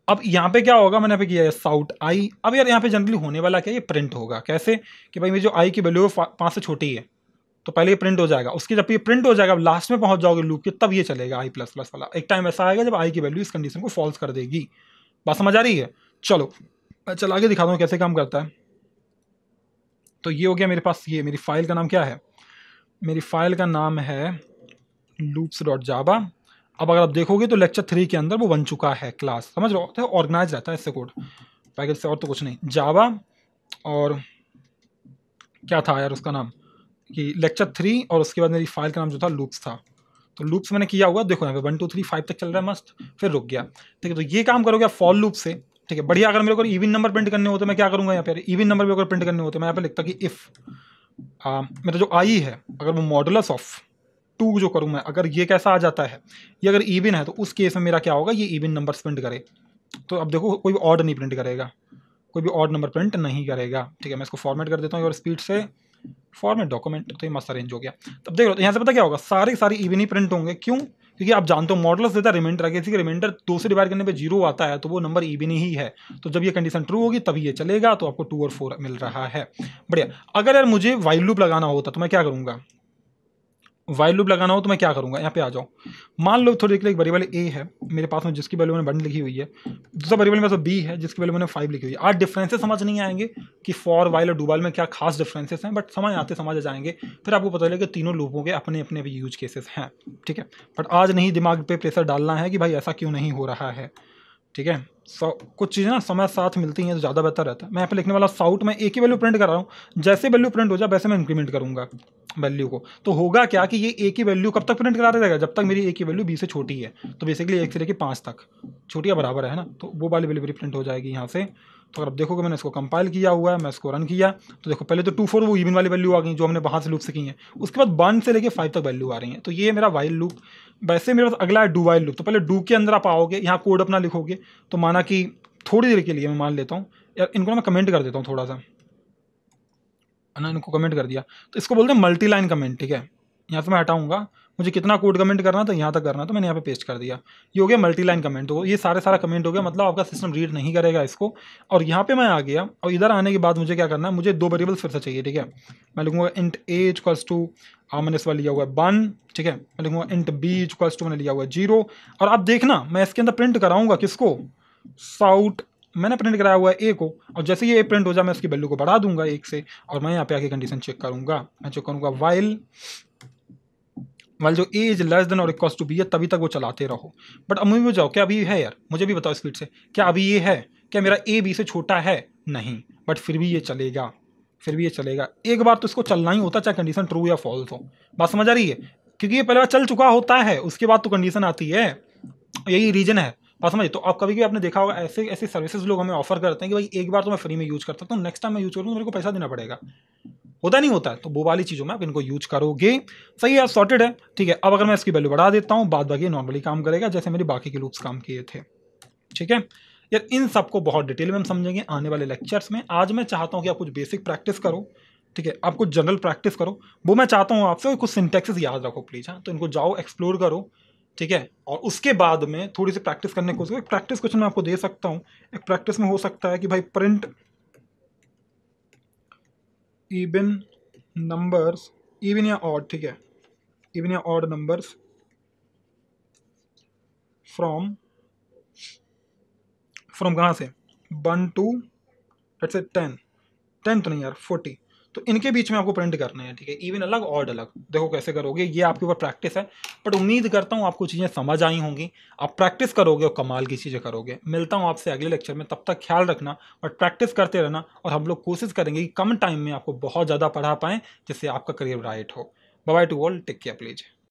अब यहाँ पे क्या होगा, मैंने यहाँ पे किया है साउट आई। अब यार यहाँ पे जनरली होने वाला क्या, ये प्रिंट होगा कैसे कि भाई मेरी जो आई की वैल्यू है 5 से छोटी है, तो पहले ये प्रिंट हो जाएगा, उसकी जब ये प्रिंट हो जाएगा लास्ट में पहुंच जाओगे लूप के, तब ये चलेगा आई प्लस प्लस वाला। एक टाइम ऐसा आएगा जब आई की वैल्यू इस कंडीशन को फॉल्स कर देगी। बात समझ आ रही है, चलो मैं चला के दिखाता हूँ कैसे काम करता है। तो ये हो गया मेरे पास, ये मेरी फाइल का नाम क्या है, मेरी फाइल का नाम है loops.java। अब अगर आप देखोगे तो लेक्चर 3 के अंदर वो बन चुका है क्लास, समझ रहे हो, ऑर्गेनाइज रहता है इससे कोड, पैकेज से, और तो कुछ नहीं। जावा और क्या था यार उसका नाम, कि लेक्चर 3 और उसके बाद मेरी फाइल का नाम जो था लूप्स था। तो लूप्स मैंने किया हुआ, देखो यहाँ पे 1 2 3 5 तक चल रहा है मस्त, फिर रुक गया। ठीक है, तो ये काम करोगे फॉर लूप से, ठीक है, बढ़िया। अगर मेरे को इवन नंबर प्रिंट करने होते मैं क्या करूँगा, यहाँ पे इवन नंबर भी अगर प्रिंट करने होते मैं यहाँ पे लिखता कि इफ़ मेरा जो आई है अगर वो मॉडुलस ऑफ 2 जो करूँ मैं, अगर ये कैसा आ जाता है, ये अगर इवन है, तो उस केस में मेरा क्या होगा, ये इवन नंबर प्रिंट करे। तो अब देखो कोई भी ऑड नहीं प्रिंट करेगा, कोई भी ऑड नंबर प्रिंट नहीं करेगा। ठीक है, मैं इसको फॉर्मेट कर देता हूँ और स्पीड से फॉर्मेट डॉक्यूमेंट, तो ये मस्त अरेंज हो गया। तब देख लो तो यहाँ से पता क्या होगा, सारी इवन ही प्रिंट होंगे। क्यों, क्योंकि आप जानते हो मॉडुलस देता है रिमाइंडर, किसी का रिमाइंडर 2 से डिवाइड करने पे 0 आता है, तो वो नंबर इवन ही है। तो जब ये कंडीशन ट्रू होगी तभी ये चलेगा, तो आपको 2 और 4 मिल रहा है। बढ़िया। अगर यार मुझे वाइल लूप लगाना होता तो मैं क्या करूँगा, वाइल लूप लगाना हो तो मैं क्या करूँगा, यहाँ पे आ जाओ। मान लो थोड़ी एक वेरिएबल ए है मेरे पास में, जिसकी वैल्यू मैंने 1 लिखी हुई है, दूसरा वेरिएबल मेरे पास बी है जिसकी वैल्यू मैंने 5 लिखी हुई है। आज डिफरेंसेस समझ नहीं आएंगे कि फॉर वाइल और डू वाइल में क्या खास डिफरेंसेस हैं, बट समझ आते समझ जाएंगे, फिर आपको पता चलेगा कि तीनों लूपों के अपने अपने भी यूज केसेस हैं। ठीक है, बट आज नहीं दिमाग पे प्रेशर डालना है कि भाई ऐसा क्यों नहीं हो रहा है। ठीक है, कुछ चीज़ें ना समय साथ मिलती हैं तो ज़्यादा बेहतर रहता है। मैं यहाँ पे लिखने वाला साउट, मैं एक ही वैल्यू प्रिंट कर रहा हूँ, जैसे वैल्यू प्रिंट हो जाए वैसे मैं इंक्रीमेंट करूँगा वैल्यू को। तो होगा क्या कि ये एक ही वैल्यू कब तक प्रिंट करा रहेगा, जब तक मेरी एक ही वैल्यू 20 से छोटी है। तो बेसिकली 1 से लेकर 5 तक छोटी या बराबर है ना, तो वो वाली वैल्यू प्रिंट हो जाएगी यहाँ से। तो अगर आप देखोगे मैंने इसको कंपाइल किया हुआ है, मैं इसको रन किया, तो देखो पहले तो 2 4 वो इवन वाली वैल्यू आ गई जो हमने वहाँ से लूप से की है, उसके बाद 1 से लेकर 5 तक वैल्यू आ रही है। तो ये मेरा वाइल लूप। वैसे मेरे पास अगला है डू वाइल लूप। तो पहले डू के अंदर आप आओगे, यहाँ कोड अपना लिखोगे। तो माना कि थोड़ी देर के लिए मैं मान लेता हूँ यार, इनको ना मैं कमेंट कर देता हूँ थोड़ा सा, है ना, इनको कमेंट कर दिया। तो इसको बोलते हैं मल्टी लाइन कमेंट। ठीक है, यहाँ से मैं हटाऊंगा, मुझे कितना कोड कमेंट करना तो यहाँ तक करना, तो मैंने यहाँ पे पेस्ट कर दिया। ये हो गया मल्टी लाइन कमेंट। तो ये सारा कमेंट हो गया, मतलब आपका सिस्टम रीड नहीं करेगा इसको। और यहाँ पे मैं आ गया, और इधर आने के बाद मुझे क्या करना है, मुझे 2 वेरिएबल्स फिर से चाहिए। ठीक है, मैं लिखूंगा इंट ए इक्वल्स टू मैंने इस बार लिया हुआ है 1, ठीक है। मैं लिखूंगा इंट बी इक्वल्स टू, मैंने लिया हुआ है 0। और अब देखना मैं इसके अंदर प्रिंट कराऊंगा किसको, साउट। मैंने प्रिंट कराया हुआ है ए को, और जैसे ये प्रिंट हो जाए मैं इसकी वैल्यू को बढ़ा दूंगा 1 से, और मैं यहाँ पे आके कंडीशन चेक करूंगा। मैं चेक करूंगा वाइल जो ए इज लेस देन और इक्वल्स टू बी है, तभी तक वो चलाते रहो। बट अब मुझे जाओ, क्या अभी है यार, मुझे भी बताओ स्पीड से, क्या अभी ये है, क्या मेरा ए बी से छोटा है, नहीं, बट फिर भी ये चलेगा, फिर भी ये चलेगा। एक बार तो इसको चलना ही होता, चाहे कंडीशन ट्रू या फॉल्स हो। बात समझ आ रही है, क्योंकि ये पहले बार चल चुका होता है, उसके बाद तो कंडीशन आती है, यही रीजन है। बात समझ। तो अब कभी भी आपने देखा होगा ऐसे ऐसे सर्विसेज लोग हमें ऑफर करते हैं कि भाई एक बार तो मैं फ्री में यूज कर सकता हूँ, नेक्स्ट टाइम मैं यूज करूँ तो मेरे को पैसा देना पड़ेगा। होता नहीं होता है, तो वो वाली चीज़ों में आप इनको यूज करोगे। सही है, सॉर्टेड है, ठीक है। अब अगर मैं इसकी वैल्यू बढ़ा देता हूँ, बाद बाकी नॉर्मली काम करेगा जैसे मेरे बाकी के लूप्स काम किए थे, ठीक है यार। इन सबको बहुत डिटेल में हम समझेंगे आने वाले लेक्चर्स में। आज मैं चाहता हूँ कि आप कुछ बेसिक प्रैक्टिस करो, ठीक है, आप कुछ जनरल प्रैक्टिस करो, वो मैं चाहता हूँ आपसे। कुछ सिंटैक्सेस याद रखो प्लीज़, हाँ, तो इनको जाओ एक्सप्लोर करो, ठीक है। और उसके बाद में थोड़ी सी प्रैक्टिस करने की कोशिश करो। एक प्रैक्टिस क्वेश्चन मैं आपको दे सकता हूँ। एक प्रैक्टिस में हो सकता है कि भाई प्रिंट इवन नंबर्स, इवन या ऑड, ठीक है, इवन या ऑड नंबर्स फ्रॉम कहाँ से, 1 to लेट्स से 10, 10 तो नहीं यार 40, तो इनके बीच में आपको प्रिंट करने हैं, ठीक है। इवन अलग ऑड अलग, देखो कैसे करोगे, ये आपके ऊपर प्रैक्टिस है। बट उम्मीद करता हूँ आपको चीज़ें समझ आई होंगी, आप प्रैक्टिस करोगे और कमाल की चीज़ें करोगे। मिलता हूँ आपसे अगले लेक्चर में, तब तक ख्याल रखना और प्रैक्टिस करते रहना, और हम लोग कोशिश करेंगे कि कम टाइम में आपको बहुत ज़्यादा पढ़ा पाएँ जिससे आपका करियर ब्राइट हो। Bye bye to all, take care please.